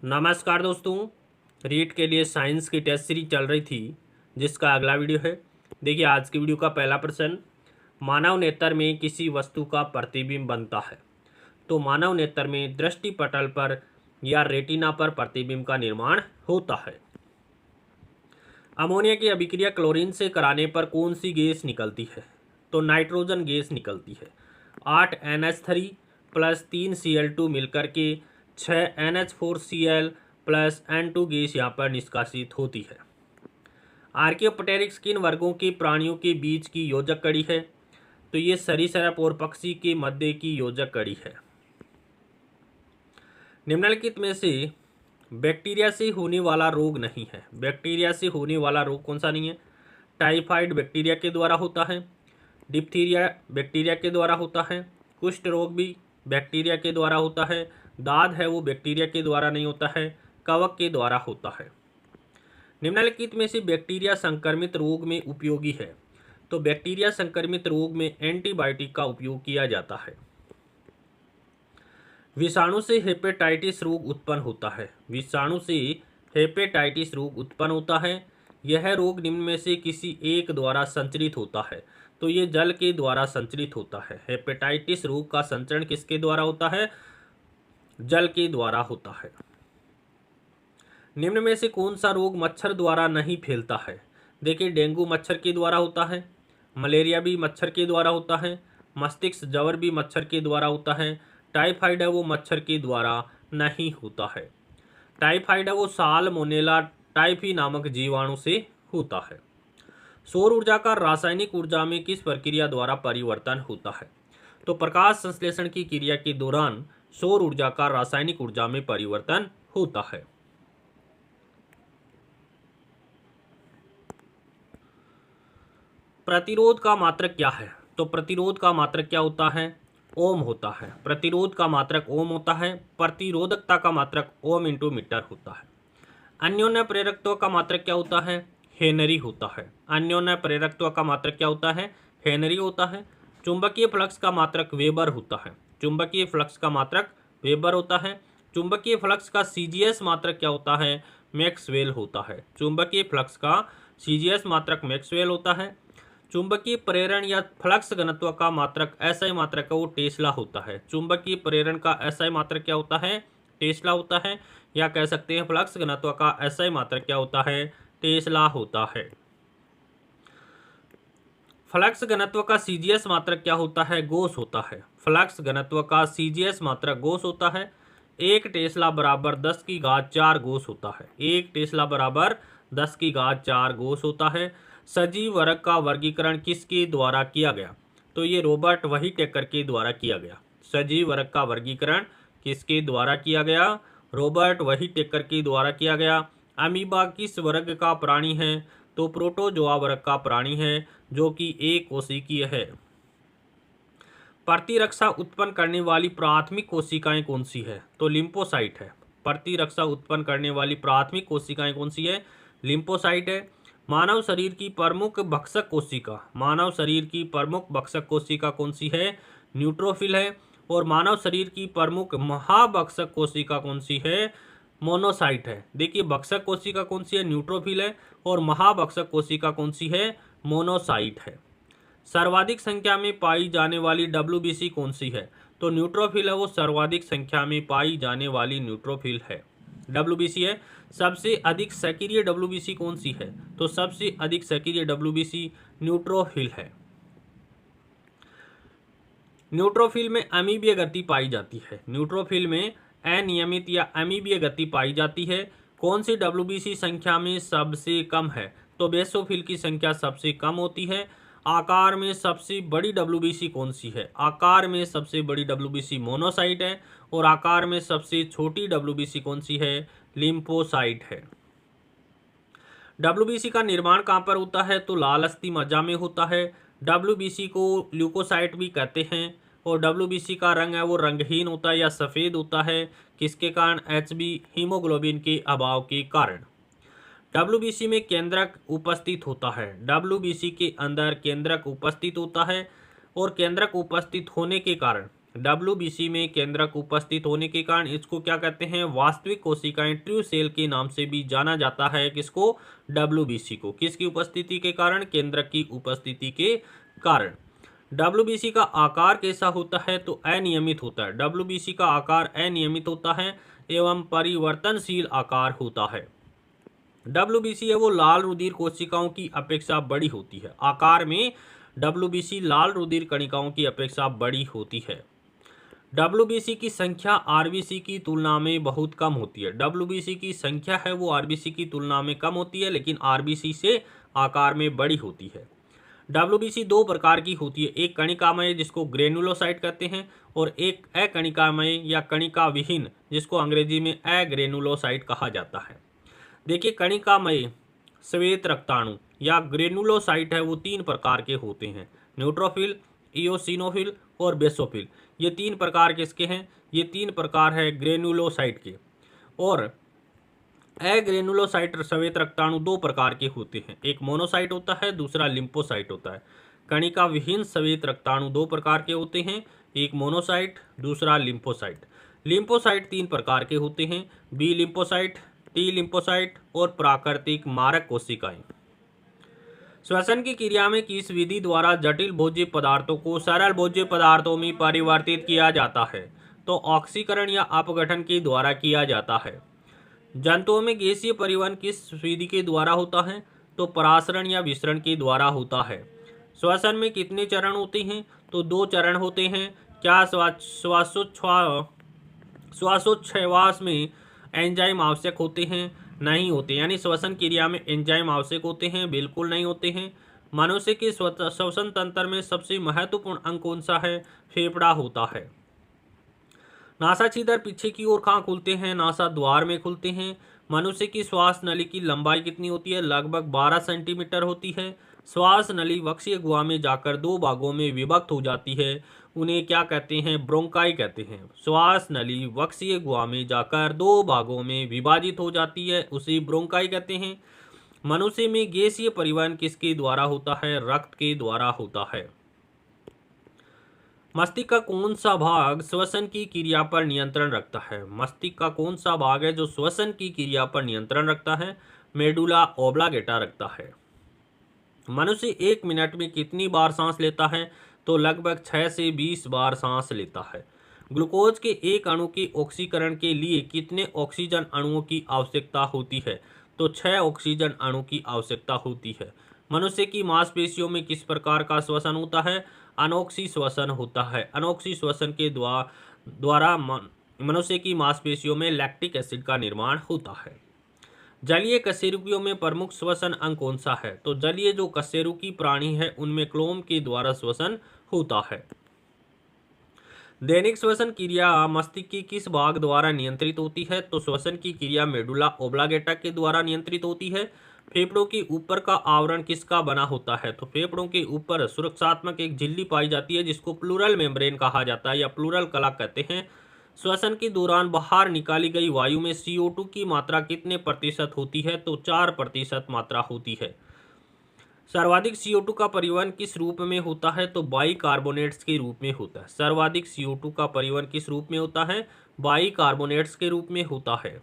नमस्कार दोस्तों। रीट के लिए साइंस की टेस्ट सीरीज चल रही थी जिसका अगला वीडियो है। देखिए आज की वीडियो का पहला प्रश्न, मानव नेत्र में किसी वस्तु का प्रतिबिंब बनता है। तो मानव नेत्र में दृष्टि पटल पर या रेटिना पर प्रतिबिंब का निर्माण होता है। अमोनिया की अभिक्रिया क्लोरीन से कराने पर कौन सी गैस निकलती है। तो नाइट्रोजन गैस निकलती है। 8NH3 प्लस 3Cl2 मिलकर के 6NH4Cl प्लस N2 गैस यहाँ पर निष्कासित होती है। आर्कियोप्टेरिक्स किन वर्गों के प्राणियों के बीच की योजक कड़ी है। तो ये सरीसृप और पक्षी के मध्य की योजक कड़ी है। निम्नलिखित में से बैक्टीरिया से होने वाला रोग नहीं है। बैक्टीरिया से होने वाला रोग कौन सा नहीं है। टाइफाइड बैक्टीरिया के द्वारा होता है, डिप्थीरिया बैक्टीरिया के द्वारा होता है, कुष्ठ रोग भी बैक्टीरिया के द्वारा होता है, दाद है वो बैक्टीरिया के द्वारा नहीं होता है, कवक के द्वारा होता है। निम्नलिखित में से बैक्टीरिया संक्रमित रोग में उपयोगी है। तो बैक्टीरिया संक्रमित रोग में एंटीबायोटिक का उपयोग किया जाता है। विषाणु से हेपेटाइटिस रोग उत्पन्न होता है। विषाणु से हेपेटाइटिस रोग उत्पन्न होता है। यह रोग निम्न में से किसी एक द्वारा संचरित होता है। तो ये जल के द्वारा संचरित होता है। हेपेटाइटिस रोग का संचरण किसके द्वारा होता है। जल के द्वारा होता है। निम्न में से कौन सा रोग मच्छर द्वारा नहीं फैलता है। देखिए डेंगू मच्छर के द्वारा होता है, मलेरिया भी मच्छर के द्वारा होता है, मस्तिष्क ज्वर भी मच्छर के द्वारा होता है, टाइफाइड है वो मच्छर के द्वारा नहीं होता है। टाइफाइड है वो साल्मोनेला टाइफी नामक जीवाणु से होता है। सौर ऊर्जा का रासायनिक ऊर्जा में किस प्रक्रिया द्वारा परिवर्तन होता है। तो प्रकाश संश्लेषण की क्रिया के दौरान सौर ऊर्जा का रासायनिक ऊर्जा में परिवर्तन होता है। प्रतिरोध का मात्रक क्या है। तो प्रतिरोध का मात्रक क्या होता है, ओम होता है। प्रतिरोध का मात्रक ओम होता है। प्रतिरोधकता का मात्रक ओम इंटू मीटर होता है। अन्योन्य प्रेरकत्व का मात्रक क्या होता है, हेनरी होता है। अन्योन्य प्रेरकत्व का मात्रक क्या होता है, हेनरी होता है। चुंबकीय फ्लक्स का मात्रक वेबर होता है। चुंबकीय फ्लक्स का मात्रक वेबर होता है। चुंबकीय फ्लक्स का सीजीएस मात्रक क्या होता है, मैक्सवेल होता है। चुंबकीय फ्लक्स का सीजीएस मात्रक मैक्सवेल होता है। चुंबकीय प्रेरण या फ्लक्स घनत्व का मात्रक एसआई मात्रक है वो टेस्ला होता है। चुंबकीय प्रेरण का एसआई मात्रक क्या होता है, टेस्ला होता है। या कह सकते हैं फ्लक्स घनत्व का एसआई मात्रक क्या होता है, टेस्ला होता है। फ्लक्स घनत्व का सीजीएस मात्रक क्या होता है, गोस होता है। फ्लक्स घनत्व का सीजीएस मात्रक गोस होता है। 1 टेस्ला बराबर 10 की घात 4 गोस होता है। 1 टेस्ला बराबर 10 की घात 4 गोस होता है। सजीव वर्ग का वर्गीकरण किसके द्वारा किया गया। तो ये रॉबर्ट व्हिटेकर के द्वारा किया गया। सजीव वर्ग का वर्गीकरण किसके द्वारा किया गया, रॉबर्ट व्हिटेकर के द्वारा किया गया। अमीबा किस वर्ग का प्राणी है। तो प्रोटोजोआ वर्ग का प्राणी है जो कि एक कोशिकीय है। प्रतिरक्षा उत्पन्न करने वाली प्राथमिक कोशिकाएं कौन सी है। तो लिम्फोसाइट है। प्रतिरक्षा उत्पन्न करने वाली प्राथमिक कोशिकाएं कौन सी है, लिम्फोसाइट है। मानव शरीर की प्रमुख भक्षक कोशिका, मानव शरीर की प्रमुख भक्षक कोशिका कौन सी है, न्यूट्रोफिल है। और मानव शरीर की प्रमुख महाभक्षक कोशिका कौन सी है, मोनोसाइट है। देखिए भक्षक कोशिका कौन सी है, न्यूट्रोफिल है। और महाभक्षक कोशिका कौन सी है, मोनोसाइट है। सर्वाधिक संख्या में पाई जाने वाली डब्ल्यूबीसी कौन सी है। तो न्यूट्रोफिल है वो सर्वाधिक संख्या में पाई जाने वाली न्यूट्रोफिल है, डब्ल्यूबीसी है। सबसे अधिक सक्रिय डब्ल्यूबीसी कौन सी है। तो सबसे अधिक सक्रिय डब्ल्यूबीसी न्यूट्रोफिल है। न्यूट्रोफिल में अमीबीय गति पाई जाती है। न्यूट्रोफिल में अनियमित या अमीबीय गति पाई जाती है। कौन सी डब्ल्यूबीसी संख्या में सबसे कम है। तो बेसोफिल की संख्या सबसे कम होती है। आकार में सबसे बड़ी डब्ल्यूबीसी कौन सी है। आकार में सबसे बड़ी डब्ल्यूबीसी मोनोसाइट है। और आकार में सबसे छोटी डब्ल्यूबीसी कौन सी है, लिम्फोसाइट है। डब्ल्यूबीसी का निर्माण कहाँ पर होता है। तो लाल अस्थि मज्जा में होता है। डब्ल्यूबीसी को ल्यूकोसाइट भी कहते हैं। और डब्ल्यूबीसी का रंग है वो रंगहीन होता है या सफ़ेद होता है। किसके कारण, एचबी हीमोग्लोबिन के अभाव के कारण। डब्ल्यूबीसी में केंद्रक उपस्थित होता है। डब्ल्यूबीसी के अंदर केंद्रक उपस्थित होता है। और केंद्रक उपस्थित होने के कारण WBC में केंद्रक उपस्थित होने के कारण इसको क्या कहते हैं, वास्तविक कोशिकाएं, ट्रू सेल के नाम से भी जाना जाता है। किसको, WBC को, किसकी उपस्थिति के कारण, केंद्रक की उपस्थिति के कारण। WBC का आकार कैसा होता है, तो अनियमित होता है। WBC का आकार अनियमित होता है एवं परिवर्तनशील आकार होता है। WBC है वो लाल रुधिर कोशिकाओं की अपेक्षा बड़ी होती है। आकार में WBC लाल रुधिर कणिकाओं की अपेक्षा बड़ी होती है। WBC की संख्या RBC की तुलना में बहुत कम होती है। WBC की संख्या है वो RBC की तुलना में कम होती है, लेकिन RBC से आकार में बड़ी होती है। WBC दो प्रकार की होती है, एक कणिकामय जिसको ग्रेनुलोसाइट कहते हैं, और एक अकणिकामय या कणिका विहीन जिसको अंग्रेजी में अग्रेनुलोसाइट कहा जाता है। देखिए, कणिकामय श्वेत रक्ताणु या ग्रेनुलोसाइट है वो तीन प्रकार के होते हैं, न्यूट्रोफिल, इओसिनोफिल और बेसोफिल। ये तीन प्रकार किसके हैं, ये तीन प्रकार है ग्रेनुलोसाइट के। और अग्रेनुलोसाइट श्वेत रक्ताणु दो प्रकार के होते हैं, एक मोनोसाइट होता है, दूसरा लिम्फोसाइट होता है। कणिका विहीन श्वेत रक्ताणु दो प्रकार के होते हैं, एक मोनोसाइट, दूसरा लिम्फोसाइट। लिम्फोसाइट तीन प्रकार के होते हैं, बी लिम्फोसाइट, टी लिम्फोसाइट और प्राकृतिक मारक कोशिकाएं। श्वसन की क्रिया में किस विधि द्वारा जटिल भोज्य पदार्थों को सरल भोज्य पदार्थों में परिवर्तित किया जाता है, तो ऑक्सीकरण या अपघटन के द्वारा किया जाता है। जंतुओं में गैसीय परिवहन किस विधि के द्वारा होता है, तो परासरण या विसरण के द्वारा होता है। श्वसन में कितने चरण होते हैं, तो दो चरण होते हैं। क्या श्वासोच्छ्वास में एंजाइम आवश्यक होते हैं, नहीं होते, यानी श्वसन क्रिया में एंजाइम आवश्यक होते हैं, बिल्कुल नहीं होते हैं। मनुष्य के श्वसन तंत्र में सबसे महत्वपूर्ण अंग कौन सा है, फेफड़ा होता है। नासा छिद्र पीछे की ओर कहाँ खुलते हैं, नासा द्वार में खुलते हैं। मनुष्य की श्वास नली की लंबाई कितनी होती है, लगभग 12 सेंटीमीटर होती है। श्वास नली वक्षीय गुहा में जाकर दो भागों में विभक्त हो जाती है, उन्हें क्या कहते हैं, ब्रोंकाई कहते हैं। श्वास नली वक्षीय गुहा में जाकर दो भागों में विभाजित हो जाती है, उसे ब्रोंकाई कहते हैं। मनुष्य में गैसीय परिवहन किसके द्वारा होता है, रक्त के द्वारा होता है। मस्तिष्क का कौन सा भाग श्वसन की क्रिया पर नियंत्रण रखता है, मस्तिष्क का कौन सा भाग है जो श्वसन की क्रिया पर नियंत्रण रखता है, मेडुला ओब्लांगेटा रखता है। मनुष्य 1 मिनट में कितनी बार सांस लेता है, तो लगभग 6 से 20 बार सांस लेता है। ग्लूकोज के एक अणु के ऑक्सीकरण के लिए कितने ऑक्सीजन अणुओं की आवश्यकता होती है, तो 6 ऑक्सीजन अणु की आवश्यकता होती है। मनुष्य की मांसपेशियों में किस प्रकार का श्वसन होता है, अनोक्सी श्वसन होता है। अनोक्सी श्वसन के द्वारा मनुष्य की मांसपेशियों में लैक्टिक एसिड का निर्माण होता है। जलीय कशेरुकियों में प्रमुख श्वसन अंग कौन सा है, तो जलीय जो कशेरुकी प्राणी है उनमें क्लोम के द्वारा श्वसन होता है। दैनिक श्वसन क्रिया मस्तिष्क की किस भाग द्वारा नियंत्रित होती है, तो श्वसन की क्रिया मेडुला ओब्लांगेटा के द्वारा नियंत्रित होती है। फेफड़ों के ऊपर का आवरण किसका बना होता है, तो फेफड़ों के ऊपर सुरक्षात्मक एक झिल्ली पाई जाती है जिसको प्लूरल मेम्ब्रेन कहा जाता है या प्लूरल कला कहते हैं। श्वसन के दौरान बाहर निकाली गई वायु में CO2 की मात्रा कितने प्रतिशत होती है, तो 4% मात्रा होती है। सर्वाधिक CO2 का परिवहन किस रूप में होता है, तो बाइकार्बोनेट्स के रूप में होता है। सर्वाधिक CO2 का परिवहन किस रूप में होता है, बाइकार्बोनेट्स के रूप में होता है।